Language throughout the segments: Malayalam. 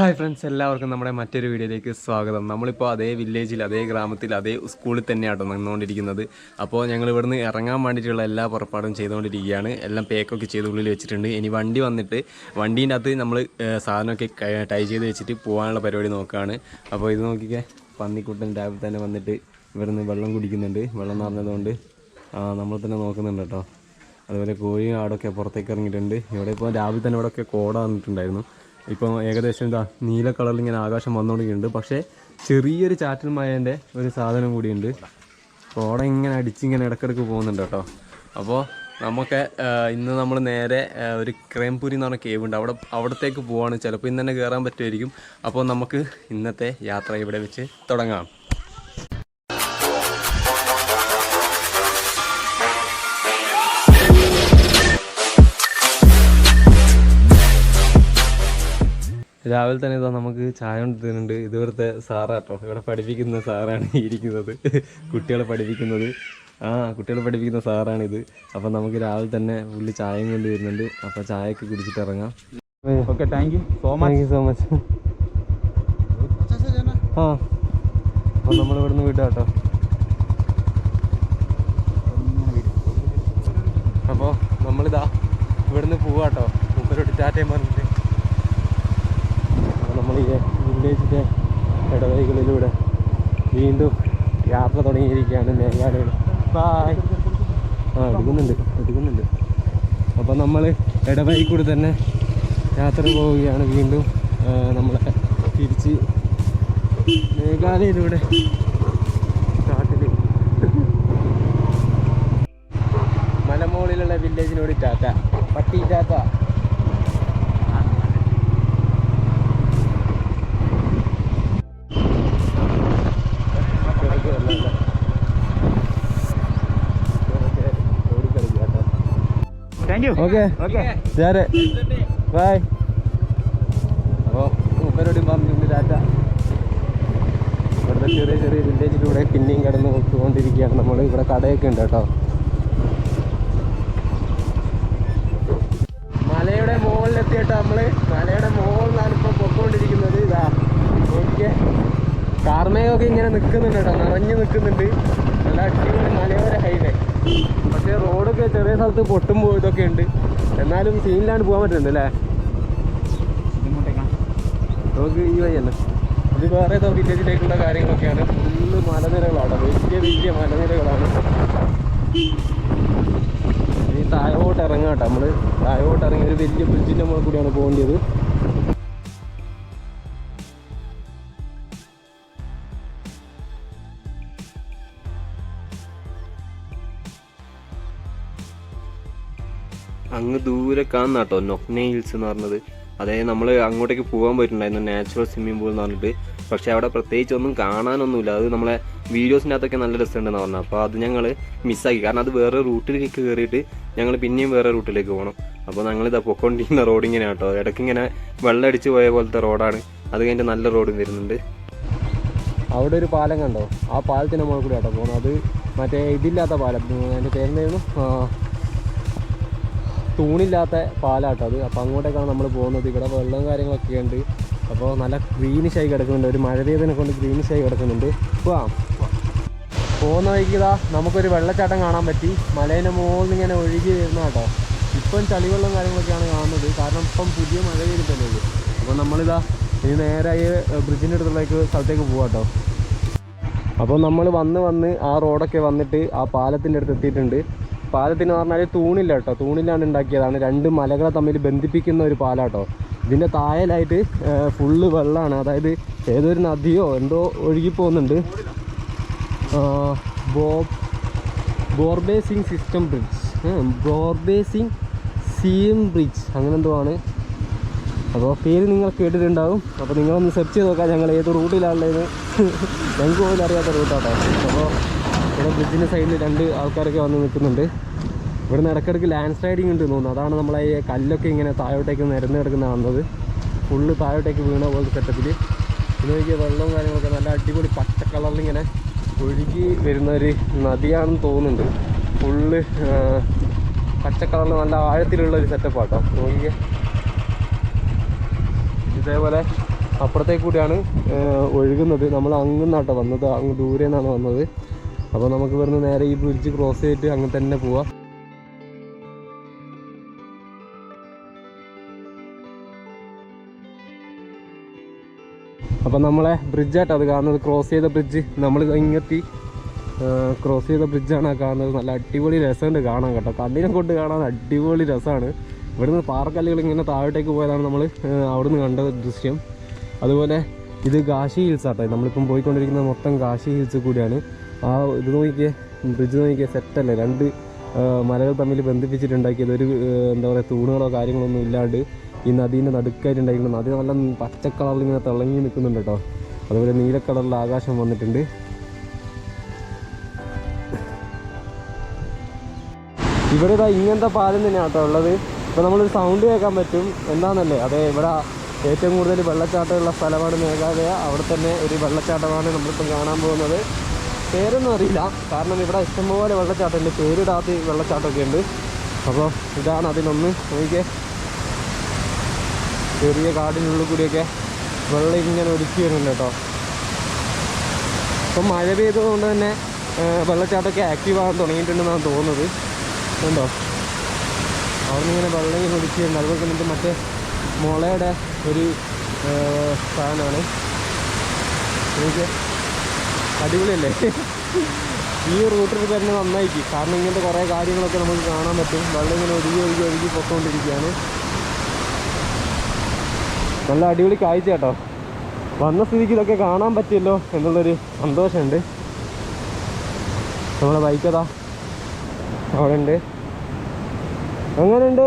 ഹായ് ഫ്രണ്ട്സ്, എല്ലാവർക്കും നമ്മുടെ മറ്റൊരു വീഡിയോയിലേക്ക് സ്വാഗതം. നമ്മളിപ്പോൾ അതേ വില്ലേജിൽ, അതേ ഗ്രാമത്തിൽ, അതേ സ്കൂളിൽ തന്നെയാട്ടോ നിന്നുകൊണ്ടിരിക്കുന്നത്. അപ്പോൾ ഞങ്ങൾ ഇവിടുന്ന് ഇറങ്ങാൻ വേണ്ടിയിട്ടുള്ള എല്ലാ പുറപ്പാടും ചെയ്തുകൊണ്ടിരിക്കുകയാണ്. എല്ലാം പേക്കൊക്കെ ചെയ്ത് ഉള്ളിൽ വെച്ചിട്ടുണ്ട്. ഇനി വണ്ടി വന്നിട്ട് വണ്ടീൻ്റെ അകത്ത് നമ്മൾ സാധനമൊക്കെ ടൈ ചെയ്ത് വെച്ചിട്ട് പോകാനുള്ള പരിപാടി നോക്കുകയാണ്. അപ്പോൾ ഇത് നോക്കിക്കേ, പന്നിക്കുട്ടൻ രാവിലെ തന്നെ വന്നിട്ട് ഇവിടുന്ന് വെള്ളം കുടിക്കുന്നുണ്ട്. വെള്ളം നിറഞ്ഞതുകൊണ്ട് നമ്മൾ തന്നെ നോക്കുന്നുണ്ട് കേട്ടോ. അതുപോലെ കോഴിയും ആടൊക്കെ പുറത്തേക്ക് ഇറങ്ങിയിട്ടുണ്ട്. ഇവിടെ ഇപ്പോൾ രാവിലെ തന്നെ ഇവിടെയൊക്കെ കോട വന്നിട്ടുണ്ടായിരുന്നു. ഇപ്പോൾ ഏകദേശം എന്താ നീല കളറിൽ ഇങ്ങനെ ആകാശം വന്നുകൊണ്ടിരിക്കുന്നുണ്ട്. പക്ഷേ ചെറിയൊരു ചാറ്റൽ മഴേൻ്റെ ഒരു സാധനം കൂടിയുണ്ട്. കോട ഇങ്ങനെ അടിച്ചിങ്ങനെ ഇടയ്ക്കിടയ്ക്ക് പോകുന്നുണ്ട് കേട്ടോ. അപ്പോൾ നമുക്ക് ഇന്ന് നമ്മൾ നേരെ ഒരു ക്രേംപുരി എന്ന് പറഞ്ഞ കേവ് ഉണ്ട്, അവിടത്തേക്ക് പോവാണ്. ചിലപ്പോൾ ഇന്ന് തന്നെ കയറാൻ പറ്റുമായിരിക്കും. അപ്പോൾ നമുക്ക് ഇന്നത്തെ യാത്ര ഇവിടെ വെച്ച് തുടങ്ങാം. രാവിലെ തന്നെ ഇതാ നമുക്ക് ചായ കൊണ്ടുതരുന്നുണ്ട്. ഇതുപോലത്തെ സാറാട്ടോ, ഇവിടെ പഠിപ്പിക്കുന്ന സാറാണ് ഇരിക്കുന്നത്. കുട്ടികളെ പഠിപ്പിക്കുന്ന സാറാണിത്. അപ്പം നമുക്ക് രാവിലെ തന്നെ പുള്ളി ചായയും കൊണ്ട് വരുന്നുണ്ട്. അപ്പം ചായയൊക്കെ കുടിച്ചിട്ട് ഇറങ്ങാം. Okay, thank you so much. അപ്പം നമ്മളിവിടുന്ന് വിടാം കേട്ടോ. അപ്പോൾ നമ്മളിതാ ഇവിടുന്ന് പോവാട്ടോ. മുപ്പരോട്ട് ടാറ്റയും പറഞ്ഞിട്ട് നമ്മൾ ഈ വില്ലേജിൻ്റെ ഇടവഴികളിലൂടെ വീണ്ടും യാത്ര തുടങ്ങിയിരിക്കുകയാണ് മേഘാലയയിൽ. ബായ്. എടുക്കുന്നുണ്ട്. അപ്പം നമ്മൾ ഇടവഴി കൂടി തന്നെ യാത്ര പോവുകയാണ്. വീണ്ടും നമ്മളെ തിരിച്ച് മേഘാലയയിലൂടെ കാട്ടിൽ മലമുകളിലുള്ള വില്ലേജിനോട് ടാറ്റ, പട്ടി ടാറ്റ. ഓക്കെ ശരി, ബൈ. അപ്പോൾ മൂപ്പരോടും പറഞ്ഞിട്ടുണ്ട് ടാറ്റ. ഇവിടുത്തെ ചെറിയ ചെറിയ വില്ലേജിലൂടെ പിന്നെയും കടന്ന് നോക്കിക്കൊണ്ടിരിക്കുകയാണ് നമ്മൾ. ഇവിടെ കടയൊക്കെ ഉണ്ട് കേട്ടോ. മലയുടെ മുകളിലെത്തിയിട്ടോ നമ്മൾ. മലയുടെ മുകളിലാണ് ഇപ്പോൾ പൊക്കോണ്ടിരിക്കുന്നത്. ഇതാ നോക്കിയേ, കാർമേഘമൊക്കെ ഇങ്ങനെ നിൽക്കുന്നുണ്ട് കേട്ടോ, നിറഞ്ഞു നിൽക്കുന്നുണ്ട്. നല്ല അടിപൊളി മലയോര ഹൈവേ. പക്ഷേ റോഡൊക്കെ ചെറിയ സ്ഥലത്ത് പൊട്ടുമ്പോൾ ഇതൊക്കെ ഉണ്ട്. എന്നാലും സീനിലാണ് പോകാൻ പറ്റുന്നുണ്ട് അല്ലേ. നമുക്ക് ഈ വഴി തന്നെ. ഇത് വേറെ ഏതോ വില്ലേജിലേക്കുള്ള കാര്യങ്ങളൊക്കെയാണ്. ഫുള്ള് മലനിരകളാണ്, വലിയ മലനിരകളാണ്. ഇനി താഴോട്ട് ഇറങ്ങാം കേട്ടോ. നമ്മൾ താഴോട്ട് ഇറങ്ങി ഒരു വലിയ ബ്രിഡ്ജിൻ്റെ മുകളിൽ കൂടിയാണ് പോകേണ്ടത്. അങ്ങ് ദൂരെ കാണുന്ന കേട്ടോ നൊക്നെ ഹിൽസ് എന്ന് പറഞ്ഞത്. അതായത് നമ്മൾ അങ്ങോട്ടേക്ക് പോകാൻ പറ്റുന്നുണ്ടായിരുന്നു, നാച്ചുറൽ സ്വിമ്മിംഗ് പൂൾ എന്ന് പറഞ്ഞിട്ട്. പക്ഷേ അവിടെ പ്രത്യേകിച്ച് ഒന്നും കാണാനൊന്നുമില്ല. അത് നമ്മളെ വീഡിയോസിൻ്റെ അകത്തൊക്കെ നല്ല രസമുണ്ടെന്ന് പറഞ്ഞു. അപ്പോൾ അത് ഞങ്ങൾ മിസ്സാക്കി. കാരണം അത് വേറെ റൂട്ടിലേക്ക് കയറിയിട്ട് ഞങ്ങൾ പിന്നെയും വേറെ റൂട്ടിലേക്ക് പോകണം. അപ്പോൾ ഞങ്ങളിതാ പൊക്കോണ്ടിരിക്കുന്ന റോഡ് ഇങ്ങനെ കേട്ടോ. ഇടയ്ക്കിങ്ങനെ വെള്ളമടിച്ച് പോയ പോലത്തെ റോഡാണ്. അത് കഴിഞ്ഞിട്ട് നല്ല റോഡും വരുന്നുണ്ട്. അവിടെ ഒരു പാലം കണ്ടോ, ആ പാലത്തിന് മുകളിൽ കൂടി കേട്ടോ പോകുന്നത്. അത് മറ്റേ ഇതില്ലാത്ത പാലം, അതിൻ്റെ പേരെന്തായിരുന്നു, തൂണില്ലാത്ത പാലാട്ടോ അത്. അപ്പോൾ അങ്ങോട്ടേക്കാണ് നമ്മൾ പോകുന്നത്. ഇവിടെ വെള്ളവും കാര്യങ്ങളൊക്കെ ഉണ്ട്. അപ്പോൾ നല്ല ഗ്രീനിഷായി കിടക്കുന്നുണ്ട്. ഒരു മഴ പെയ്തതിനെ കൊണ്ട് ഗ്രീനിഷായി കിടക്കുന്നുണ്ട്. പോകുന്ന വഴിക്ക് ഇതാ നമുക്കൊരു വെള്ളച്ചാട്ടം കാണാൻ പറ്റി. മലേൻ്റെ മുകളിൽ ഇങ്ങനെ ഒഴുകി വരുന്ന കേട്ടോ. ഇപ്പം ചളിവെള്ളം കാര്യങ്ങളൊക്കെയാണ് കാണുന്നത്, കാരണം ഇപ്പം പുതിയ മഴ പെയ്തിട്ടല്ലേ ഉള്ളൂ. അപ്പോൾ നമ്മളിതാ ഇനി നേരായി ബ്രിഡ്ജിൻ്റെ അടുത്തുള്ളേക്ക് സ്ഥലത്തേക്ക് പോകാം കേട്ടോ. അപ്പോൾ നമ്മൾ വന്ന് ആ റോഡൊക്കെ വന്നിട്ട് ആ പാലത്തിൻ്റെ അടുത്ത് എത്തിയിട്ടുണ്ട്. പാലത്തിന് പറഞ്ഞാൽ തൂണില്ല കേട്ടോ, തൂണിലാണ് ഉണ്ടാക്കിയതാണ്. രണ്ട് മലകളെ തമ്മിൽ ബന്ധിപ്പിക്കുന്ന ഒരു പാലാട്ടോ. ഇതിൻ്റെ താഴലായിട്ട് ഫുള്ള് വെള്ളമാണ്. അതായത് ഏതൊരു നദിയോ എന്തോ ഒഴുകി പോകുന്നുണ്ട്. ബോർബേസിംഗ് സിസ്റ്റം ബ്രിഡ്ജ്, ബോർബേസിംഗ് സീം ബ്രിഡ്ജ് അങ്ങനെ എന്തോ ആണ്. അപ്പോൾ പേര് നിങ്ങൾ കേട്ടിട്ടുണ്ടാവും. അപ്പോൾ നിങ്ങളൊന്ന് സെർച്ച് ചെയ്ത് നോക്കാം ഞങ്ങൾ ഏത് റൂട്ടിലാണുള്ളത്. ഞങ്ങൾക്ക് പോലും അറിയാത്ത റൂട്ടാട്ടോ. അപ്പോൾ ഇവിടെ ബ്രിഡ്ജിൻ്റെ സൈഡിൽ രണ്ട് ആൾക്കാരൊക്കെ വന്ന് നിൽക്കുന്നുണ്ട്. ഇവിടുന്ന് ഇടയ്ക്കിടയ്ക്ക് ലാൻഡ് സ്ലൈഡിങ് ഉണ്ട് തോന്നുന്നു. അതാണ് നമ്മളെ ഈ കല്ലൊക്കെ ഇങ്ങനെ താഴോട്ടേക്ക് നിരന്ന് കിടക്കുന്ന കാണുന്നത്. ഫുള്ള് താഴോട്ടേക്ക് വീണ പോലത്തെ സെറ്റപ്പിൽ. പിന്നെ നോക്കിയ വെള്ളവും കാര്യങ്ങളൊക്കെ നല്ല അടിപൊളി പച്ച കളറിലിങ്ങനെ ഒഴുകി വരുന്നൊരു നദിയാണെന്ന് തോന്നുന്നുണ്ട്. ഫുള്ള് പച്ച കളറിൽ നല്ല ആഴത്തിലുള്ള ഒരു സെറ്റപ്പാട്ടോ. നോക്കിയേ, ഇതേപോലെ അപ്പുറത്തേക്ക് കൂടിയാണ് ഒഴുകുന്നത്. നമ്മൾ അങ്ങുന്നാട്ടോ വന്നത്, അങ്ങ് ദൂരെ നിന്നാണ് വന്നത്. അപ്പോൾ നമുക്ക് ഇവിടുന്ന് നേരെ ഈ ബ്രിഡ്ജ് ക്രോസ് ചെയ്തിട്ട് അങ്ങ് തന്നെ പോവാം. അപ്പം നമ്മളെ ബ്രിഡ്ജാട്ടോ അത് കാണുന്നത്, ക്രോസ് ചെയ്ത ബ്രിഡ്ജ്. നമ്മൾ ഇങ്ങെത്തി ക്രോസ് ചെയ്ത ബ്രിഡ്ജാണ് കാണുന്നത്. നല്ല അടിപൊളി രസമുണ്ട് കാണാൻ കേട്ടോ, കണ്ണിനെ കൊണ്ട് കാണാൻ അടിപൊളി രസമാണ്. ഇവിടുന്ന് പാറക്കല്ലുകൾ ഇങ്ങനെ താഴോട്ടേക്ക് പോയതാണ് നമ്മൾ അവിടുന്ന് കണ്ട ദൃശ്യം. അതുപോലെ ഇത് ഗാഷി ഹിൽസ് ആട്ടോ, നമ്മളിപ്പം പോയിക്കൊണ്ടിരിക്കുന്നത് മൊത്തം ഗാഷി ഹിൽസ് കൂടിയാണ്. ആ ഇത് നോക്കിയേ, ബ്രിഡ്ജ് നോക്കിയേ, സെറ്റല്ലേ, രണ്ട് മലകൾ തമ്മിൽ ബന്ധിപ്പിച്ചിട്ടുണ്ടാക്കിയത്. ഒരു എന്താ പറയുക, തൂണുകളോ കാര്യങ്ങളൊന്നും ഇല്ലാണ്ട് ഈ നദീൻ്റെ നടുക്കായിട്ടുണ്ടായിരിക്കുന്നത്. നദി നല്ല പച്ചക്കളറിൽ ഇങ്ങനെ തിളങ്ങി നിൽക്കുന്നുണ്ട് കേട്ടോ. അതുപോലെ നീലക്കളറിൽ ആകാശം വന്നിട്ടുണ്ട്. ഇവിടെ ഇതാ ഇങ്ങനത്തെ പാലം തന്നെയാണ് കേട്ടോ ഉള്ളത്. ഇപ്പോൾ നമ്മളൊരു സൗണ്ട് കേൾക്കാൻ പറ്റും, എന്താണെന്നല്ലേ, അതെ ഇവിടെ ഏറ്റവും കൂടുതൽ വെള്ളച്ചാട്ടമുള്ള സ്ഥലമാണ് മേഘാലയ. അവിടെ തന്നെ ഒരു വെള്ളച്ചാട്ടമാണ് നമ്മളിപ്പം കാണാൻ പോകുന്നത്. പേരൊന്നും അറിയില്ല, കാരണം ഇവിടെ ഇഷ്ടംപോലെ വെള്ളച്ചാട്ടമുണ്ട്, പേരിടാത്ത വെള്ളച്ചാട്ടമൊക്കെ ഉണ്ട്. അപ്പോൾ ഇതാണ് അതിലൊന്ന്. നോക്കിയേ, ചെറിയ കാടിനുള്ളിൽ കൂടിയൊക്കെ വെള്ളം ഇങ്ങനെ ഒലിച്ച് വരുന്നുണ്ട് കേട്ടോ. ഇപ്പം മഴ പെയ്തതുകൊണ്ട് തന്നെ വെള്ളച്ചാട്ടമൊക്കെ ആക്റ്റീവ് ആകാൻ തുടങ്ങിയിട്ടുണ്ടെന്നാണ് തോന്നുന്നത്. ഉണ്ടോ, അവിടെ നിന്ന് ഇങ്ങനെ വെള്ളം ഇങ്ങനെ ഒലിച്ച് വരുന്നുണ്ട്. അതുപോലെ തന്നെ മറ്റേ മുളയുടെ ഒരു സാധനമാണ്. എനിക്ക് അടിപൊളിയല്ലേ ഈ റൂട്ടിൽ തന്നെ നന്നായിരിക്കും, കാരണം ഇങ്ങനത്തെ കുറേ കാര്യങ്ങളൊക്കെ നമുക്ക് കാണാൻ പറ്റും. വെള്ളം ഇങ്ങനെ ഒഴുകി പൊക്കോണ്ടിരിക്കുകയാണ്. നല്ല അടിപൊളി കാഴ്ച കേട്ടോ. വന്ന സ്ഥിതിക്ക് ഇതൊക്കെ കാണാൻ പറ്റിയല്ലോ എന്നുള്ളൊരു സന്തോഷമുണ്ട്. നമ്മളെ ബൈക്കതാ അവിടെ ഉണ്ട്. എങ്ങനെയുണ്ട്?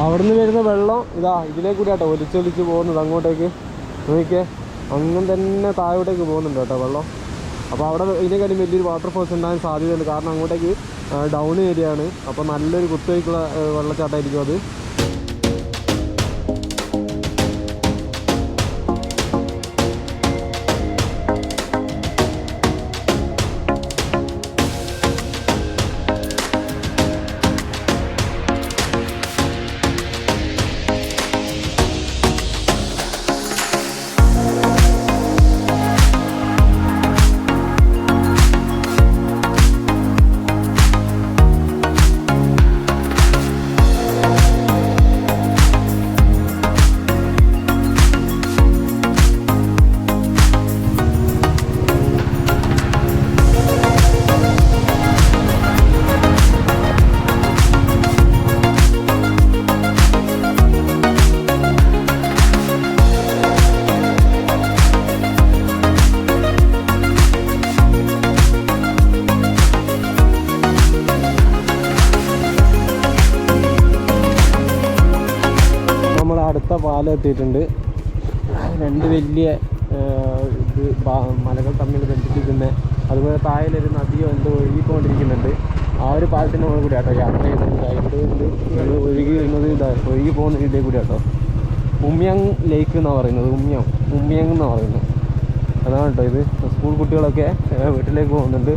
അവിടുന്ന് വരുന്ന വെള്ളം ഇതാ ഇതിലേ കൂടി കേട്ടോ ഒലിച്ചൊലിച്ച് പോകുന്നത് അങ്ങോട്ടേക്ക്. നോക്കിയേ, അങ്ങനെ തന്നെ താഴോട്ടേക്ക് പോകുന്നുണ്ട് കേട്ടോ വെള്ളം. അപ്പോൾ അവിടെ ഇതിനെക്കാളും വലിയൊരു വാട്ടർഫോൾസ് ഉണ്ടാകാൻ സാധ്യതയുണ്ട്, കാരണം അങ്ങോട്ടേക്ക് ഡൗൺ ഏരിയ ആണ്. അപ്പോൾ നല്ലൊരു കുത്തൊഴുക്കുള്ള വെള്ളച്ചാട്ടമായിരിക്കും അത്. അടുത്ത പാലം എത്തിയിട്ടുണ്ട്. രണ്ട് വലിയ ഇത് മലകൾ തമ്മിൽ ബന്ധിപ്പിക്കുന്ന, അതുപോലെ താഴെയൊരു നദിയോ എന്തോ ഒഴുകിക്കൊണ്ടിരിക്കുന്നുണ്ട്. ആ ഒരു പാലത്തിൻ്റെ മുകളിൽ കൂടി ആട്ടോ യാത്ര ചെയ്യുന്നുണ്ട്. ഇവിടെ ഒഴുകി വരുന്നത് ഒഴുകി പോകുന്ന ഇതിലേ കൂടി ആട്ടോ. ഉമ്യങ് ലേക്ക് എന്നാണ് പറയുന്നത്, ഉമ്യങ് എന്നാണ് പറയുന്നത്. അതാണ് കേട്ടോ ഇത്. സ്കൂൾ കുട്ടികളൊക്കെ വീട്ടിലേക്ക് പോകുന്നുണ്ട്.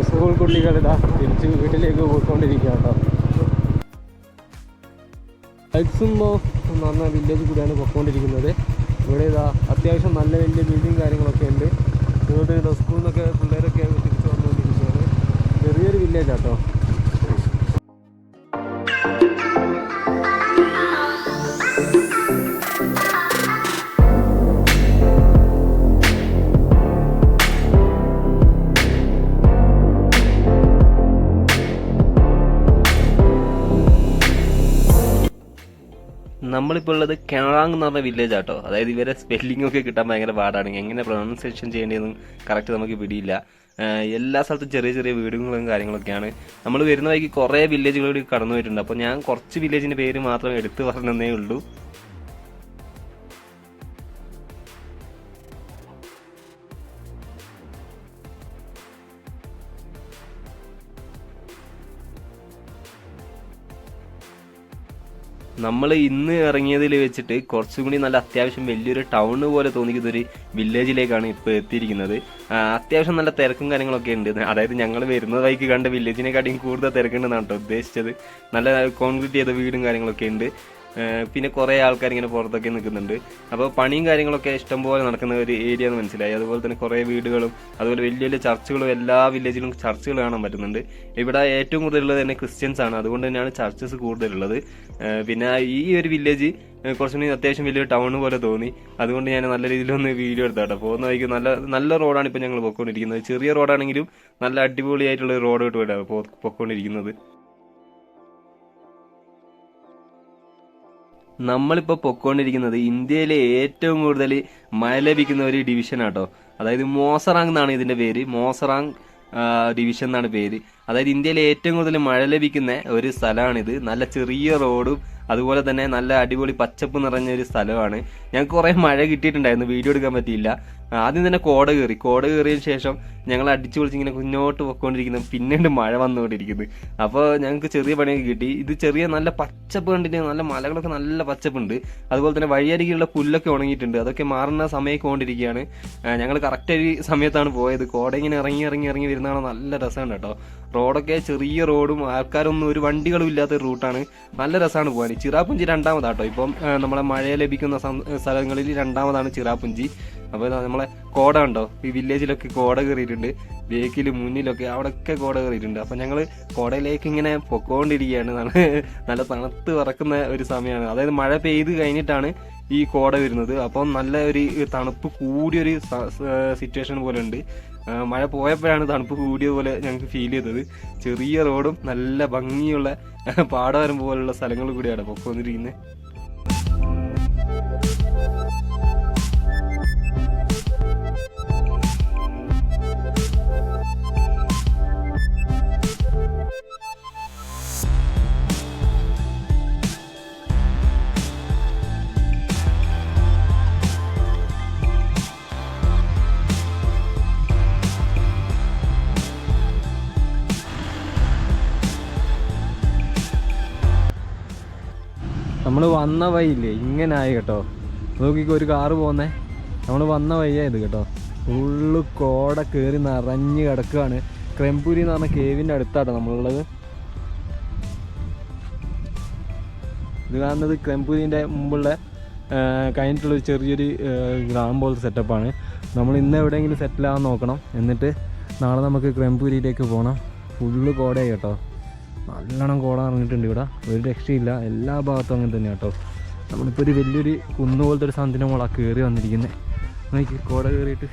സ്കൂൾ കുട്ടികളിതാ തിരിച്ച് വീട്ടിലേക്ക് പോയിക്കൊണ്ടിരിക്കുക കേട്ടോ. എക്സുമോ എന്ന് പറഞ്ഞ വില്ലേജ് കൂടിയാണ് പൊയ്ക്കൊണ്ടിരിക്കുന്നത്. ഇവിടെ ഇതാ അത്യാവശ്യം നല്ല വലിയ ബിൽഡിങ് കാര്യങ്ങളൊക്കെ ഉണ്ട്. അതുകൊണ്ട് ഇതാ സ്കൂളിൽ നിന്നൊക്കെ പിള്ളേരൊക്കെ തിരിച്ച് വന്നുകൊണ്ടിരിക്കുകയാണ്. ചെറിയൊരു വില്ലേജ് ആട്ടോ. നമ്മളിപ്പോൾ ഉള്ളത് കാങ് എന്ന് പറഞ്ഞ വില്ലേജ് ആട്ടോ. അതായത് ഇവരെ സ്പെല്ലിംഗ് ഒക്കെ കിട്ടാൻ ഭയങ്കര പാടാണ്, എങ്ങനെ പ്രൊനൗൺസിയേഷൻ ചെയ്യേണ്ടതെന്നും കറക്റ്റ് നമുക്ക് പിടിയില്ല. എല്ലാ സ്ഥലത്തും ചെറിയ ചെറിയ വീടുകളും കാര്യങ്ങളൊക്കെയാണ്. നമ്മൾ വരുന്ന വഴിക്ക് കുറേ വില്ലേജുകൾ കടന്നു പോയിട്ടുണ്ട്. അപ്പോൾ ഞാൻ കുറച്ച് വില്ലേജിൻ്റെ പേര് മാത്രം എടുത്തു പറഞ്ഞതേ ഉള്ളൂ. നമ്മൾ ഇന്ന് ഇറങ്ങിയതിൽ വെച്ചിട്ട് കുറച്ചും കൂടി നല്ല അത്യാവശ്യം വലിയൊരു ടൗണ് പോലെ തോന്നിക്കുന്ന ഒരു വില്ലേജിലേക്കാണ് ഇപ്പോൾ എത്തിയിരിക്കുന്നത്. അത്യാവശ്യം നല്ല തിരക്കും കാര്യങ്ങളൊക്കെ ഉണ്ട്. അതായത് ഞങ്ങൾ വരുന്ന വഴിക്ക് കണ്ട വില്ലേജിനെക്കാട്ടിയും കൂടുതൽ തിരക്കുണ്ടെന്നാണ് കേട്ടോ ഉദ്ദേശിച്ചത്. നല്ല കോൺക്രീറ്റ് ചെയ്ത വീടും കാര്യങ്ങളൊക്കെ ഉണ്ട്. പിന്നെ കുറേ ആൾക്കാർ ഇങ്ങനെ പുറത്തൊക്കെ നിൽക്കുന്നുണ്ട്. അപ്പോൾ പണിയും കാര്യങ്ങളൊക്കെ ഇഷ്ടംപോലെ നടക്കുന്ന ഒരു ഏരിയ എന്ന് മനസ്സിലായി. അതുപോലെ തന്നെ കുറേ വീടുകളും അതുപോലെ വലിയ വലിയ ചർച്ചുകളും എല്ലാ വില്ലേജിലും ചർച്ചുകൾ കാണാൻ പറ്റുന്നുണ്ട്. ഇവിടെ ഏറ്റവും കൂടുതലുള്ളത് തന്നെ ക്രിസ്ത്യൻസ് ആണ്, അതുകൊണ്ട് തന്നെയാണ് ചർച്ചസ് കൂടുതലുള്ളത്. പിന്നെ ഈ ഒരു വില്ലേജ് കുറച്ചും കൂടി അത്യാവശ്യം വലിയൊരു ടൗൺ പോലെ തോന്നി. അതുകൊണ്ട് ഞാൻ നല്ല രീതിയിലൊന്ന് വീഡിയോ എടുത്താട്ടോ. പോകുന്ന വഴിക്ക് നല്ല റോഡാണ് ഇപ്പോൾ ഞങ്ങൾ പൊയ്ക്കൊണ്ടിരിക്കുന്നത്. ചെറിയ റോഡാണെങ്കിലും നല്ല അടിപൊളിയായിട്ടുള്ള റോഡ് കിട്ടുമല്ലോ പൊയ്ക്കൊണ്ടിരിക്കുന്നത്. നമ്മളിപ്പോൾ പൊയ്ക്കൊണ്ടിരിക്കുന്നത് ഇന്ത്യയിലെ ഏറ്റവും കൂടുതൽ മഴ ലഭിക്കുന്ന ഒരു ഡിവിഷനാട്ടോ. അതായത് മോസറാങ് എന്നാണ് ഇതിന്റെ പേര്. മോസറാങ് ഡിവിഷൻ എന്നാണ് പേര്. അതായത് ഇന്ത്യയിലെ ഏറ്റവും കൂടുതൽ മഴ ലഭിക്കുന്ന ഒരു സ്ഥലമാണിത്. നല്ല ചെറിയ റോഡും അതുപോലെ തന്നെ നല്ല അടിപൊളി പച്ചപ്പ് നിറഞ്ഞ ഒരു സ്ഥലമാണ്. ഞങ്ങൾക്ക് കുറേ മഴ കിട്ടിയിട്ടുണ്ടായിരുന്നു, വീഡിയോ എടുക്കാൻ പറ്റിയില്ല. ആദ്യം തന്നെ കോട കയറിയതിന് ശേഷം ഞങ്ങൾ അടിച്ചു പൊളിച്ച് ഇങ്ങനെ മുന്നോട്ട് പൊയ്ക്കൊണ്ടിരിക്കുന്നത്. പിന്നീട് മഴ വന്നുകൊണ്ടിരിക്കുന്നത്. അപ്പോൾ ഞങ്ങൾക്ക് ചെറിയ പണിയൊക്കെ കിട്ടി. ഇത് ചെറിയ നല്ല പച്ചപ്പ് കണ്ടിട്ട് നല്ല മലകളൊക്കെ നല്ല പച്ചപ്പുണ്ട്. അതുപോലെ തന്നെ വഴിയരികിലുള്ള പുല്ലൊക്കെ ഉണങ്ങിയിട്ടുണ്ട്. അതൊക്കെ മാറുന്ന സമയമൊക്കെ കൊണ്ടിരിക്കുകയാണ്. ഞങ്ങൾ കറക്റ്റ് ഒരു സമയത്താണ് പോയത്. കോട ഇങ്ങനെ ഇറങ്ങി വരുന്നതാണ്. നല്ല രസമാണ് കേട്ടോ. റോഡൊക്കെ ചെറിയ റോഡും ആൾക്കാരൊന്നും ഒരു വണ്ടികളും ഇല്ലാത്ത റൂട്ടാണ്. നല്ല രസമാണ് പോകാൻ. ചിറാപുഞ്ചി രണ്ടാമതാട്ടോ. ഇപ്പം നമ്മളെ മഴ ലഭിക്കുന്ന സ്ഥലങ്ങളിൽ രണ്ടാമതാണ് ചിറാപുഞ്ചി. അപ്പോൾ നമ്മളെ കോട ഉണ്ടോ, ഈ വില്ലേജിലൊക്കെ കോട കയറിയിട്ടുണ്ട്. ബേക്കിലും മുന്നിലൊക്കെ അവിടെയൊക്കെ കോട കയറിയിട്ടുണ്ട്. അപ്പം ഞങ്ങൾ കോടയിലേക്ക് ഇങ്ങനെ പൊക്കോണ്ടിരിക്കുകയാണ്. നല്ല തണുത്ത് പറക്കുന്ന ഒരു സമയമാണ്. അതായത് മഴ പെയ്ത് കഴിഞ്ഞിട്ടാണ് ഈ കോട വരുന്നത്. അപ്പം നല്ല ഒരു തണുപ്പ് കൂടിയൊരു സിറ്റുവേഷൻ പോലെ ഉണ്ട്. മഴ പോയപ്പോഴാണ് തണുപ്പ് കൂടിയതുപോലെ ഞങ്ങൾക്ക് ഫീൽ ചെയ്തത്. ചെറിയ റോഡും നല്ല ഭംഗിയുള്ള പാടവരം പോലുള്ള സ്ഥലങ്ങളും കൂടിയാണ് പൊക്കോന്നിരിക്കുന്നത്. നമ്മൾ വന്ന വഴിയില്ലേ ഇങ്ങനെ ആയി കേട്ടോ. നോക്കിക്കോ, ഒരു കാറ് പോകുന്നേ. നമ്മൾ വന്ന വഴിയായത് കേട്ടോ. ഫുള്ള് കോട കയറി നിറഞ്ഞ് കിടക്കുകയാണ്. ക്രെംപൂരി എന്ന് പറഞ്ഞ കേവിൻ്റെ അടുത്താട്ടോ നമ്മളുള്ളത്. ഇത് കാണുന്നത് ക്രെംപൂരിൻ്റെ മുമ്പുള്ള കഴിഞ്ഞിട്ടുള്ളൊരു ചെറിയൊരു ഗ്രാമം പോലത്തെ സെറ്റപ്പാണ്. നമ്മൾ ഇന്ന് എവിടെയെങ്കിലും സെറ്റിലാകാൻ നോക്കണം. എന്നിട്ട് നാളെ നമുക്ക് ക്രെംപൂരിയിലേക്ക് പോകണം. ഫുള്ള് കോടയായി കേട്ടോ. നല്ലോണം കോട ഇറങ്ങിയിട്ടുണ്ട് ഇവിടെ. ഒരു രക്ഷയില്ല, എല്ലാ ഭാഗത്തും അങ്ങനെ തന്നെ കേട്ടോ. നമ്മളിപ്പോൾ ഒരു വലിയൊരു കുന്നു പോലത്തെ ഒരു സാധനത്തിൻ്റെ മുകളിൽ കയറി വന്നിരിക്കുന്നത്. നോക്കി കോട കയറിയിട്ട്